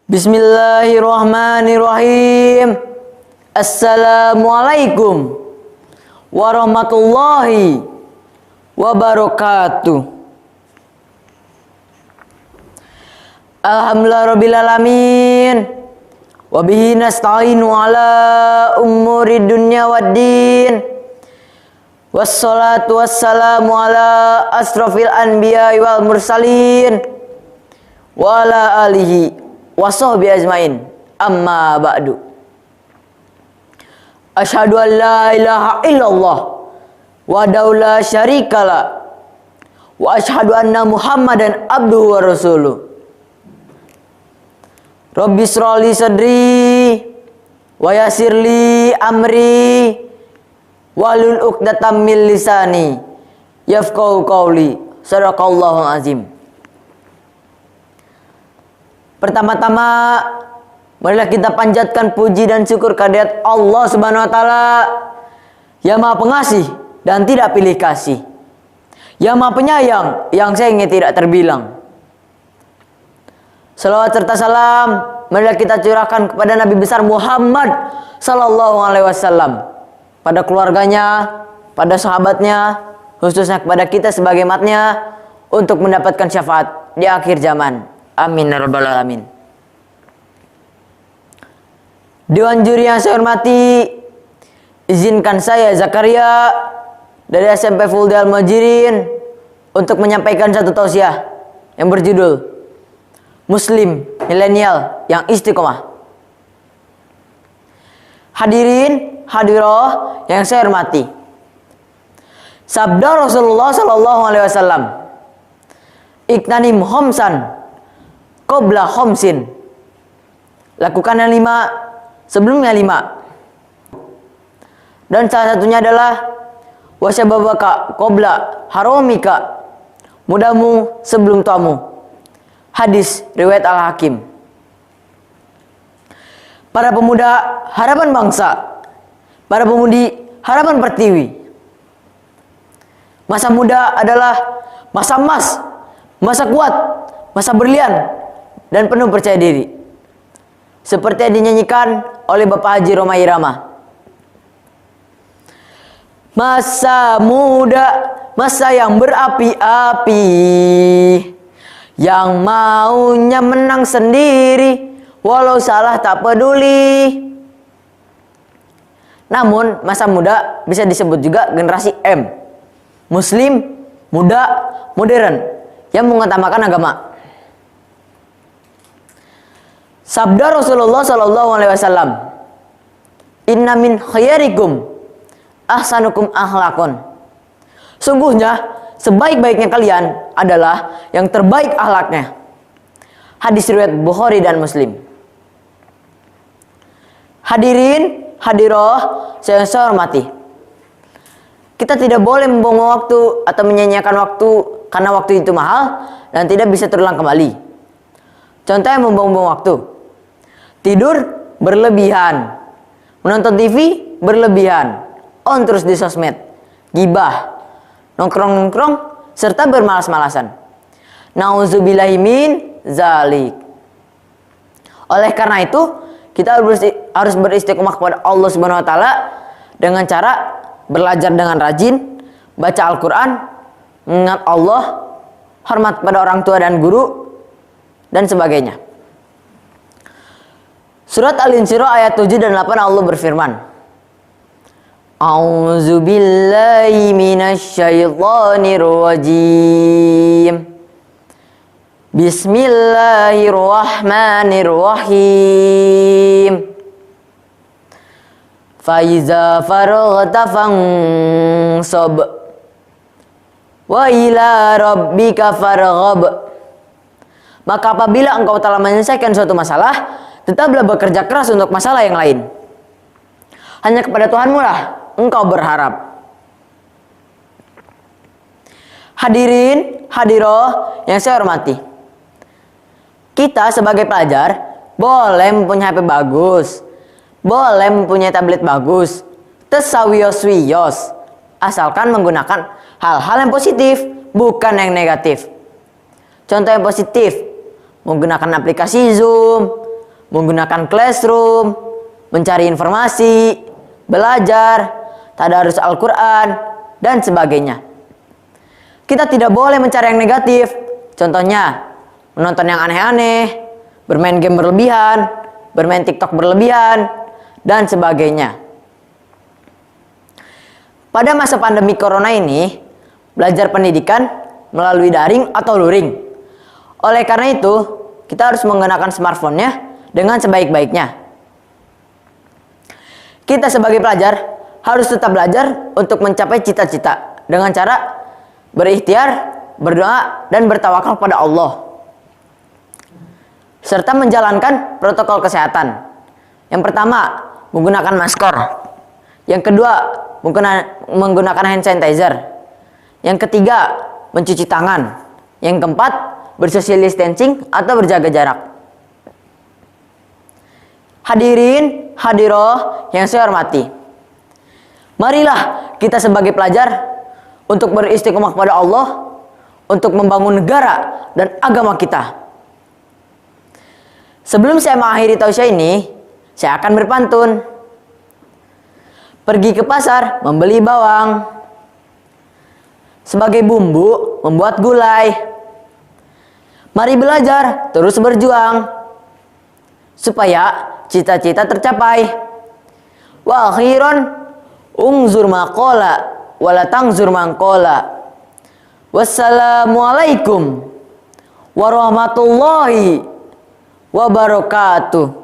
Bismillahirrahmanirrahim. Assalamualaikum warahmatullahi wabarakatuh. Alhamdulillahirrabbilalamin. Wabihi nasta'inu ala umuri dunya waddin. Wassalatu wassalamu ala asrafil anbiya wal mursalin wa ala alihi wa sahbihi ajmain. Amma ba'du. Asyhadu an la ilaha illallah wahdahu la syarikalah wa asyhadu anna Muhammadan abduhu wa rasuluh. Rabbi shrahli sadri wa yassirli amri wahlul 'uqdatam min lisani yafqahu qawli. Shadaqallahul azim. Pertama-tama, marilah kita panjatkan puji dan syukur kehadirat Allah Subhanahu wa taala yang Maha Pengasih dan tidak pilih kasih, yang Maha Penyayang yang sayangnya tidak terbilang. Salawat serta salam marilah kita curahkan kepada Nabi besar Muhammad sallallahu alaihi wasallam, pada keluarganya, pada sahabatnya, khususnya kepada kita sebagai umatnya, untuk mendapatkan syafaat di akhir zaman. Amin ya rabbal alamin. Dewan juri yang saya hormati, izinkan saya Zakaria dari SMP Fuldi Al-Muhajirin untuk menyampaikan satu tausiah yang berjudul Muslim Milenial yang Istiqomah. Hadirin hadiroh yang saya hormati, sabda Rasulullah sallallahu alaihi wasallam, "Iktanim homsan qabla homsin." Lakukan yang 5 sebelumnya 5. Dan salah satunya adalah wasyababaka qabla haramika, mudamu sebelum tuamu. Hadis riwayat Al-Hakim. Para pemuda harapan bangsa, para pemudi harapan pertiwi. Masa muda adalah masa emas, masa kuat, masa berlian dan penuh percaya diri, seperti yang dinyanyikan oleh Bapak Haji Rhoma Irama. Masa muda, masa yang berapi-api, yang maunya menang sendiri, walau salah tak peduli. Namun masa muda bisa disebut juga generasi M, Muslim, muda, modern, yang mengutamakan agama. Sabda Rasulullah sallallahu alaihi wasallam, "Inna min khayarikum ahsanukum akhlaqon." Sungguhnya sebaik-baiknya kalian adalah yang terbaik akhlaknya. Hadis riwayat Bukhari dan Muslim. Hadirin hadiroh saya hormati, kita tidak boleh membuang waktu atau menyanyiakan waktu karena waktu itu mahal dan tidak bisa terulang kembali. Contoh yang membuang-buang waktu: tidur berlebihan, menonton TV berlebihan, on terus di sosmed, gibah, nongkrong-nongkrong, serta bermalas-malasan. Nauzubillahi min zalik. Oleh karena itu, kita harus beristiqomah kepada Allah Subhanahu wa taala dengan cara belajar dengan rajin, baca Al-Qur'an, mengingat Allah, hormat pada orang tua dan guru, dan sebagainya. Surat Al-Insyirah ayat 7 dan 8 Allah berfirman, A'udzu billahi minasyaitonir rajim. Bismillahirrahmanirrahim. Faiza faraghta fansab wa ila rabbika farghab. Maka apabila engkau telah menyelesaikan suatu masalah, tetaplah bekerja keras untuk masalah yang lain. Hanya kepada Tuhanmu lah engkau berharap. Hadirin hadiroh yang saya hormati, kita sebagai pelajar boleh mempunyai HP bagus, boleh mempunyai tablet bagus, tersawiyos-wiyos, asalkan menggunakan hal-hal yang positif, bukan yang negatif. Contoh yang positif, menggunakan aplikasi Zoom, menggunakan classroom, mencari informasi, belajar, tadarus Al-Quran, dan sebagainya. Kita tidak boleh mencari yang negatif, contohnya menonton yang aneh-aneh, bermain game berlebihan, bermain TikTok berlebihan, dan sebagainya. Pada masa pandemi corona ini, belajar pendidikan melalui daring atau luring. Oleh karena itu, kita harus menggunakan smartphone-nya dengan sebaik-baiknya. Kita sebagai pelajar harus tetap belajar untuk mencapai cita-cita dengan cara berikhtiar, berdoa, dan bertawakal pada Allah, serta menjalankan protokol kesehatan. Yang pertama, menggunakan masker. Yang kedua, menggunakan hand sanitizer. Yang ketiga, mencuci tangan. Yang keempat, bersocial distancing atau berjaga jarak. Hadirin, hadiroh yang saya hormati, marilah kita sebagai pelajar untuk beristiqomah kepada Allah, untuk membangun negara dan agama kita. Sebelum saya mengakhiri tausiah ini, saya akan berpantun. Pergi ke pasar membeli bawang, sebagai bumbu membuat gulai. Mari belajar terus berjuang supaya cita-cita tercapai. Wa akhiran ungzur maqala wala tangzur mangqala. Wassalamualaikum warahmatullahi wabarakatuh.